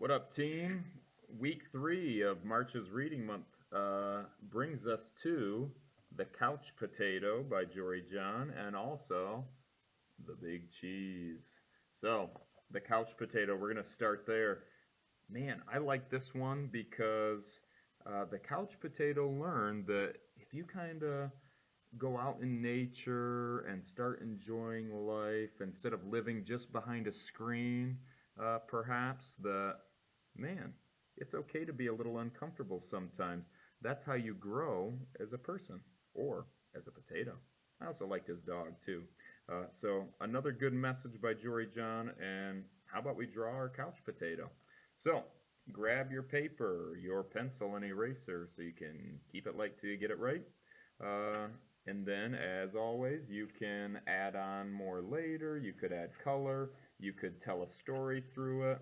What up, team? Week 3 of March's Reading Month brings us to The Couch Potato by Jory John and also The Big Cheese. So, The Couch Potato, we're going to start there. Man, I like this one because the couch potato learned that if you kind of go out in nature and start enjoying life instead of living just behind a screen, perhaps, that, man, it's okay to be a little uncomfortable sometimes. That's how you grow as a person or as a potato. I also liked his dog too. So another good message by Jory John, and how about we draw our couch potato? So grab your paper, your pencil, and eraser so you can keep it light till you get it right. And then, as always, you can add on more later. You could add color. You could tell a story through it,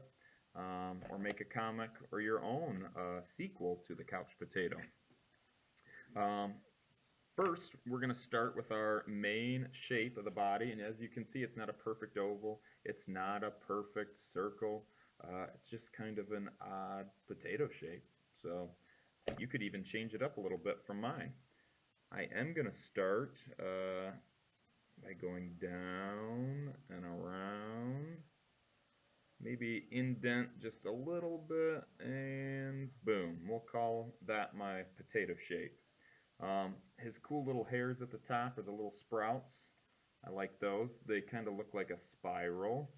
or make a comic or your own sequel to the couch potato. First, we're going to start with our main shape of the body, and as you can see, it's not a perfect oval. It's not a perfect circle. It's just kind of an odd potato shape. So you could even change it up a little bit from mine. I am going to start by going down and around. Maybe indent just a little bit, and boom. We'll call that my potato shape. His cool little hairs at the top are the little sprouts. I like those. They kind of look like a spiral.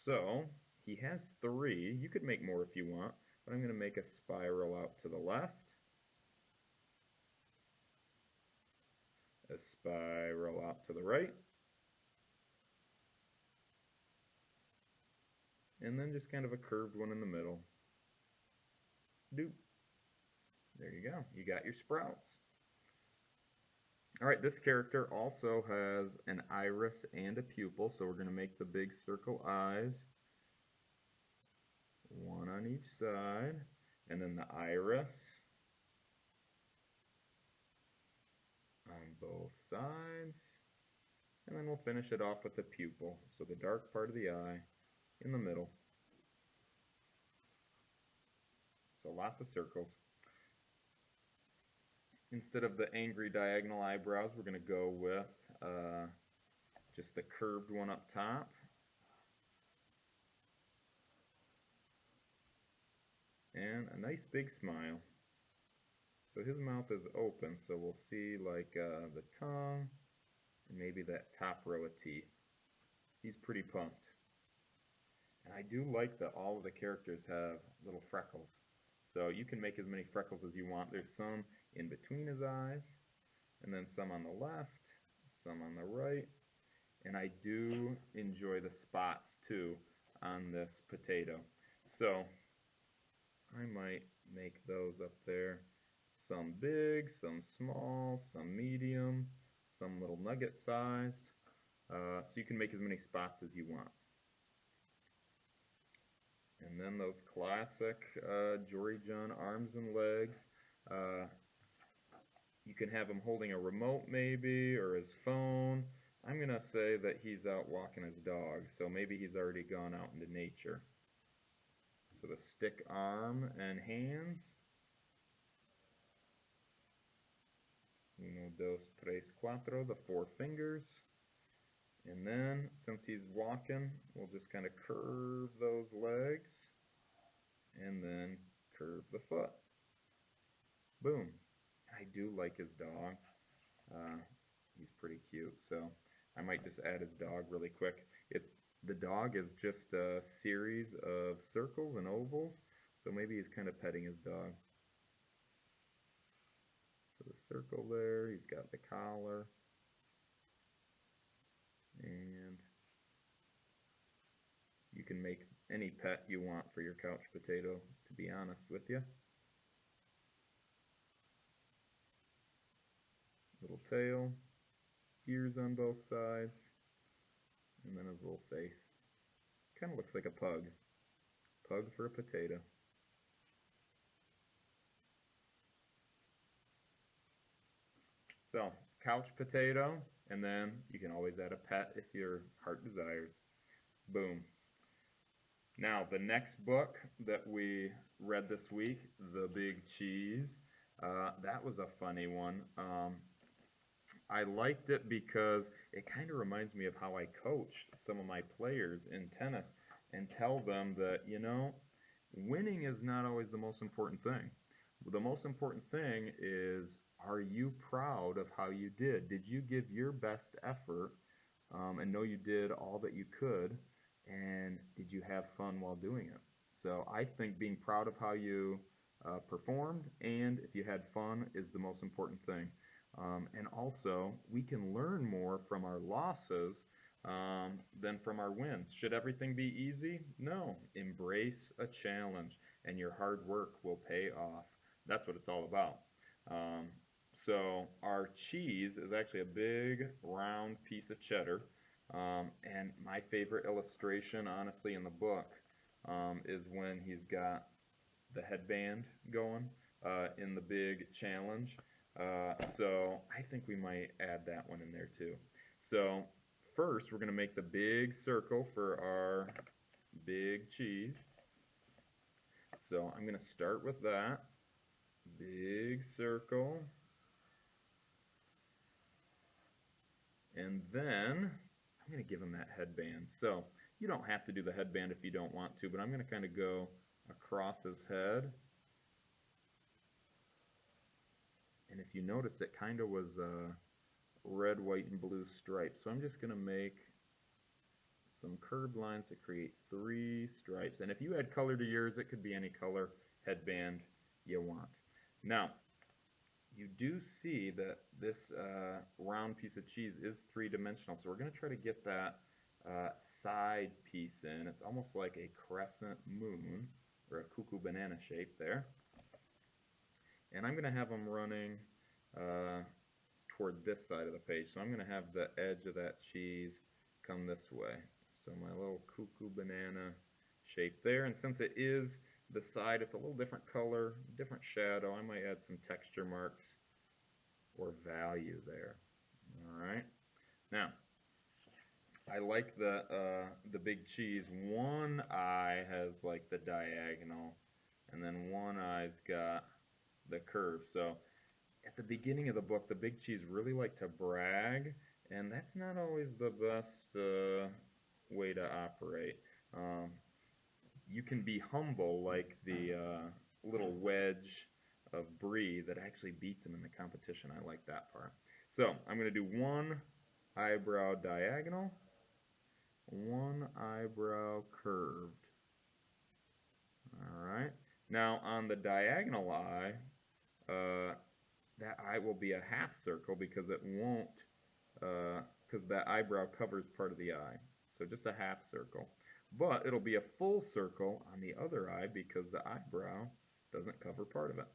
So he has 3. You could make more if you want, but I'm going to make a spiral out to the left. A spiral out to the right, and then just kind of a curved one in the middle. Doop. There you go. You got your sprouts. Alright, this character also has an iris and a pupil, so we're going to make the big circle eyes. One on each side, and then the iris on both sides, and then we'll finish it off with the pupil, so the dark part of the eye in the middle. So lots of circles. Instead of the angry diagonal eyebrows, we're going to go with just the curved one up top. And a nice big smile. So his mouth is open, so we'll see like the tongue and maybe that top row of teeth. He's pretty pumped. And I do like that all of the characters have little freckles. So you can make as many freckles as you want. There's some in between his eyes, and then some on the left, some on the right. And I do enjoy the spots too on this potato. So I might make those up there. Some big, some small, some medium, some little nugget sized. So you can make as many spots as you want. And then those classic Jory John arms and legs. You can have him holding a remote maybe, or his phone. I'm going to say that he's out walking his dog, so maybe he's already gone out into nature. So the stick arm and hands. Uno, dos, tres, cuatro, the 4 fingers. And then, since he's walking, we'll just kind of curve those legs, and then curve the foot. Boom. I do like his dog. He's pretty cute, so I might just add his dog really quick. The dog is just a series of circles and ovals, so maybe he's kind of petting his dog. So the circle there, he's got the collar. And you can make any pet you want for your couch potato, to be honest with you. Little tail, ears on both sides, and then his little face. Kind of looks like a pug. Pug for a potato. So, couch potato, and then you can always add a pet if your heart desires. Boom. Now, the next book that we read this week, The Big Cheese, that was a funny one. I liked it because it kind of reminds me of how I coached some of my players in tennis and tell them that, you know, winning is not always the most important thing. The most important thing is, are you proud of how you did? Did you give your best effort and know you did all that you could? And did you have fun while doing it? So I think being proud of how you performed and if you had fun is the most important thing. And also, we can learn more from our losses than from our wins. Should everything be easy? No. Embrace a challenge, and your hard work will pay off. That's what it's all about. So our cheese is actually a big, round piece of cheddar. And my favorite illustration, honestly, in the book is when he's got the headband going in the big challenge. So I think we might add that one in there too. So first, we're going to make the big circle for our big cheese. So I'm going to start with that. Big circle. And then I'm going to give him that headband. So you don't have to do the headband if you don't want to, but I'm going to kind of go across his head. And if you notice, it kind of was red, white, and blue stripes. So I'm just going to make some curved lines to create 3 stripes. And if you add color to yours, it could be any color headband you want. Now, you do see that this round piece of cheese is 3-dimensional. So we're going to try to get that side piece in. It's almost like a crescent moon or a cuckoo banana shape there. And I'm going to have them running toward this side of the page. So I'm going to have the edge of that cheese come this way. So my little cuckoo banana shape there. And since it is the side, it's a little different color, different shadow. I might add some texture marks or value there. All right. Now, I like the big cheese. One eye has like the diagonal, and then one eye's got the curve. So at the beginning of the book, the big cheese really like to brag, and that's not always the best way to operate. You can be humble like the little wedge of brie that actually beats him in the competition. I like that part. So I'm going to do one eyebrow diagonal, one eyebrow curved. All right. Now on the diagonal eye, that eye will be a half circle because it won't, because that eyebrow covers part of the eye. So just a half circle. But it'll be a full circle on the other eye because the eyebrow doesn't cover part of it.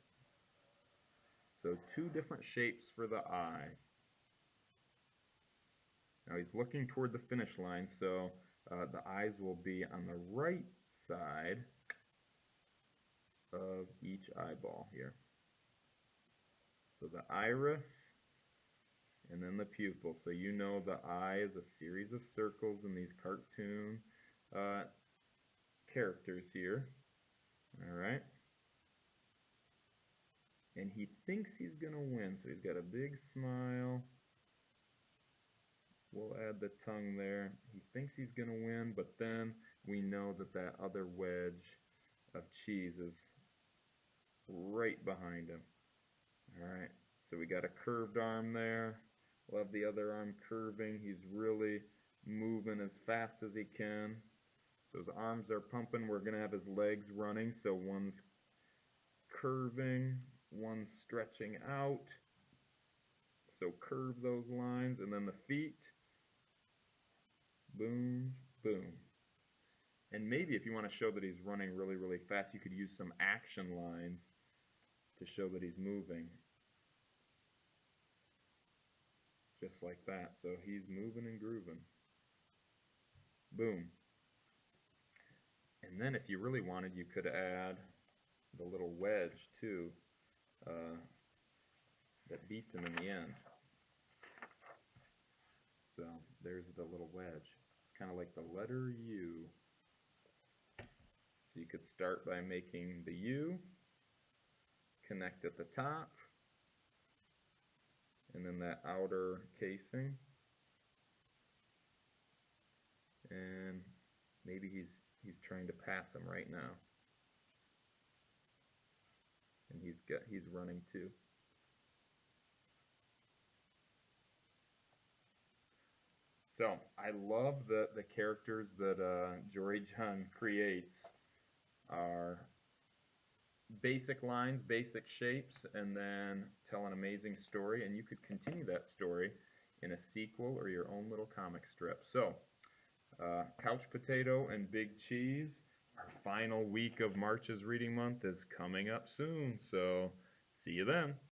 So 2 different shapes for the eye. Now he's looking toward the finish line, so the eyes will be on the right side of each eyeball here. So the iris and then the pupil. So you know the eye is a series of circles in these cartoon characters here. All right. And he thinks he's going to win, so he's got a big smile. We'll add the tongue there. He thinks he's going to win, but then we know that that other wedge of cheese is right behind him. All right, so we got a curved arm there. We'll have the other arm curving. He's really moving as fast as he can. So his arms are pumping. We're going to have his legs running, so one's curving, one's stretching out. So curve those lines, and then the feet. Boom, boom. And maybe if you want to show that he's running really, really fast, you could use some action lines to show that he's moving. Just like that. So he's moving and grooving. Boom. And then if you really wanted, you could add the little wedge too that beats him in the end. So there's the little wedge. It's kind of like the letter U. start by making the U, connect at the top, and then that outer casing. And maybe he's trying to pass him right now. And he's running too. So I love the characters that Jory John creates are basic lines, basic shapes, and then tell an amazing story. And you could continue that story in a sequel or your own little comic strip. So Couch Potato and Big Cheese, our final week of March's Reading Month is coming up soon. So see you then.